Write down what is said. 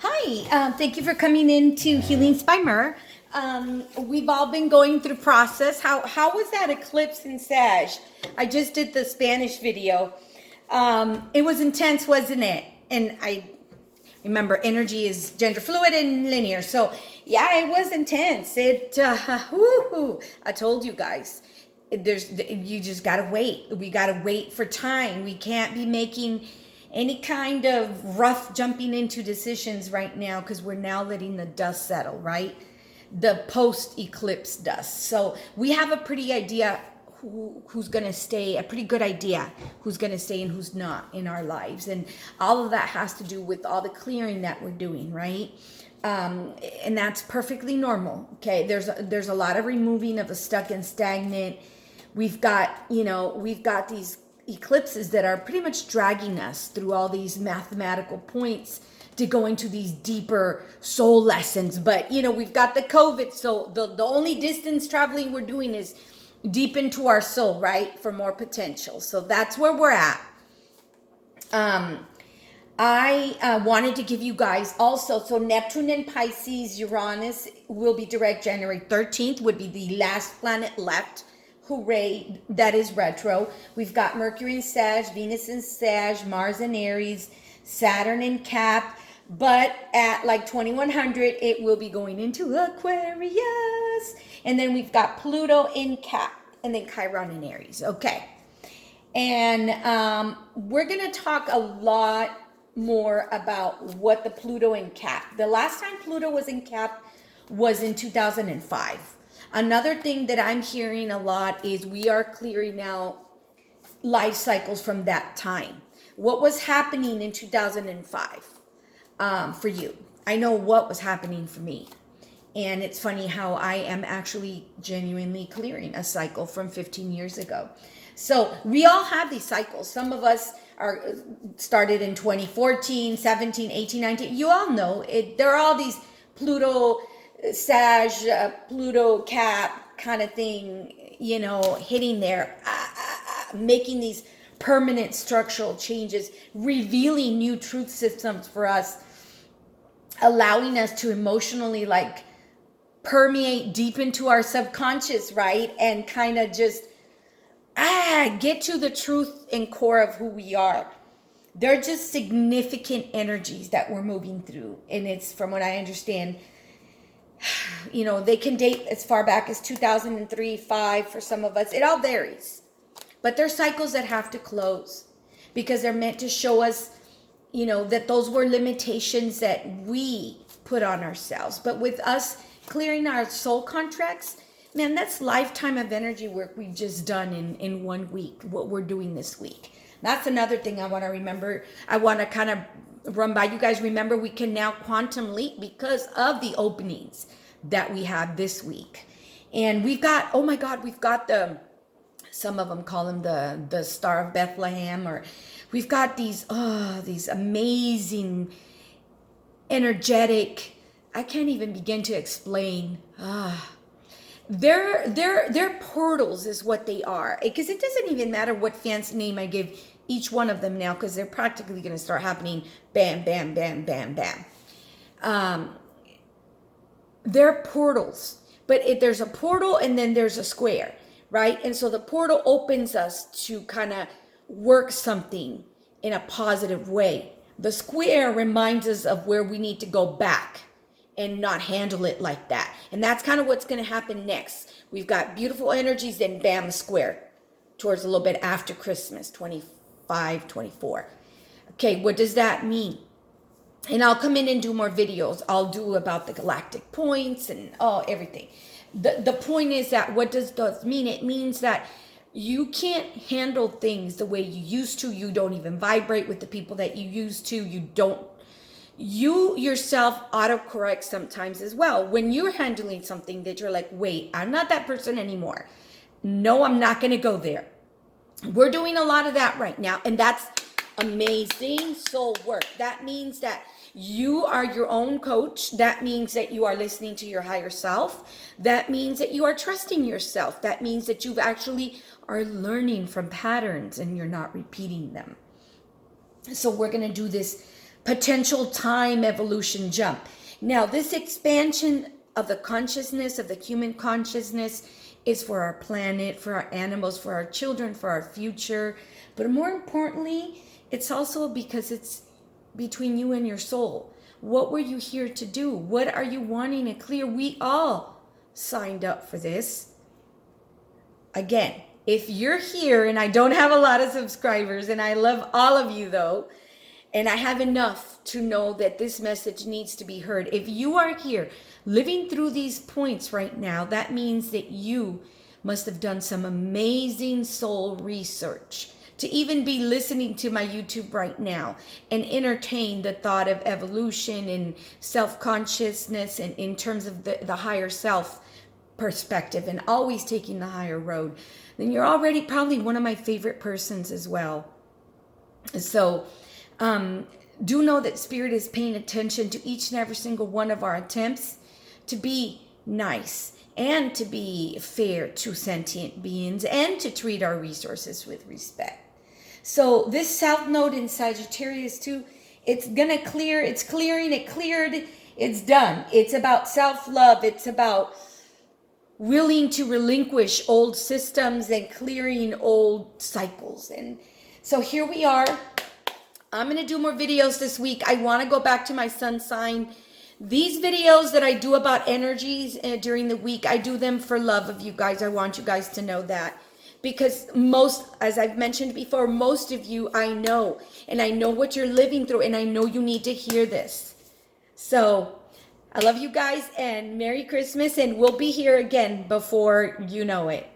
Hi, thank you for coming in to Healing by Mer. We've all been going through process. How was that eclipse in Sag? I just did the Spanish video. It was intense, wasn't it? And I remember energy is gender fluid and linear. So yeah, it was intense. I told you guys. You just gotta wait. We gotta wait for time. We can't be making any kind of rough jumping into decisions right now because we're now letting the dust settle, right? The post eclipse dust. So we have a pretty idea who's going to stay, a pretty good idea who's going to stay and who's not in our lives. And all of that has to do with all the clearing that we're doing, right? And that's perfectly normal. Okay. There's a lot of removing of the stuck and stagnant. We've got these eclipses that are pretty much dragging us through all these mathematical points to go into these deeper soul lessons. But we've got the COVID, so the only distance traveling we're doing is deep into our soul, right? For more potential. So that's where we're at. I wanted to give you guys also, so Neptune and Pisces, Uranus will be direct January 13th, would be the last planet left. Hooray, that is retro. We've got Mercury in Sag, Venus in Sag, Mars in Aries, Saturn in Cap, but at like 2100, it will be going into Aquarius. And then we've got Pluto in Cap, and then Chiron in Aries. Okay. And we're going to talk a lot more about what the Pluto in Cap. The last time Pluto was in Cap was in 2005. Another thing that I'm hearing a lot is we are clearing now life cycles from that time. What was happening in 2005 for you? I know what was happening for me. And it's funny how I am actually genuinely clearing a cycle from 15 years ago. So we all have these cycles. Some of us are started in 2014, 17, 18, 19. You all know it. There are all these Pluto, Sag, Pluto, Cap kind of thing, hitting there, making these permanent structural changes, revealing new truth systems for us, allowing us to emotionally permeate deep into our subconscious, right? And kind of just get to the truth and core of who we are. They're just significant energies that we're moving through. And it's, from what I understand, they can date as far back as 2003, 5 for some of us. It all varies. But there's cycles that have to close because they're meant to show us, that those were limitations that we put on ourselves. But with us clearing our soul contracts, man, that's lifetime of energy work we've just done in 1 week, what we're doing this week. That's another thing I want to remember. I want to kind of run by you guys. Remember, we can now quantum leap because of the openings that we have this week. And we've got, oh my God, we've got some of them call them the Star of Bethlehem, or we've got these amazing, energetic, I can't even begin to explain. They're portals is what they are. Because it doesn't even matter what fancy name I give each one of them now, because they're practically going to start happening bam, bam, bam, bam, bam. They're portals. But there's a portal and then there's a square, right? And so the portal opens us to kind of work something in a positive way. The square reminds us of where we need to go back and not handle it like that. And that's kind of what's going to happen next. We've got beautiful energies, then bam, square towards a little bit after Christmas, 25, 24. Okay, what does that mean? And I'll come in and do more videos. I'll do about the galactic points and everything. The point is that what does mean? It means that you can't handle things the way you used to. You don't even vibrate with the people that you used to. You yourself autocorrect sometimes as well. When you're handling something that you're like, wait, I'm not that person anymore. No, I'm not going to go there. We're doing a lot of that right now. And that's amazing soul work. That means that you are your own coach. That means that you are listening to your higher self. That means that you are trusting yourself. That means that you've actually are learning from patterns and you're not repeating them. So we're going to do this potential time evolution jump. Now, this expansion of the consciousness, of the human consciousness, is for our planet, for our animals, for our children, for our future. But more importantly, it's also because it's between you and your soul. What were you here to do? What are you wanting to clear? We all signed up for this. Again, if you're here, and I don't have a lot of subscribers, and I love all of you though, and I have enough to know that this message needs to be heard. If you are here living through these points right now, that means that you must have done some amazing soul research to even be listening to my YouTube right now and entertain the thought of evolution and self-consciousness, and in terms of the higher self perspective, and always taking the higher road, then you're already probably one of my favorite persons as well. So do know that Spirit is paying attention to each and every single one of our attempts to be nice and to be fair to sentient beings and to treat our resources with respect. So this South Node in Sagittarius too, it's gonna clear, it's clearing, it cleared, it's done. It's about self-love. It's about willing to relinquish old systems and clearing old cycles. And so here we are. I'm going to do more videos this week. I want to go back to my sun sign. These videos that I do about energies during the week, I do them for love of you guys. I want you guys to know that. Because most, as I've mentioned before, most of you I know. And I know what you're living through. And I know you need to hear this. So I love you guys, and Merry Christmas. And we'll be here again before you know it.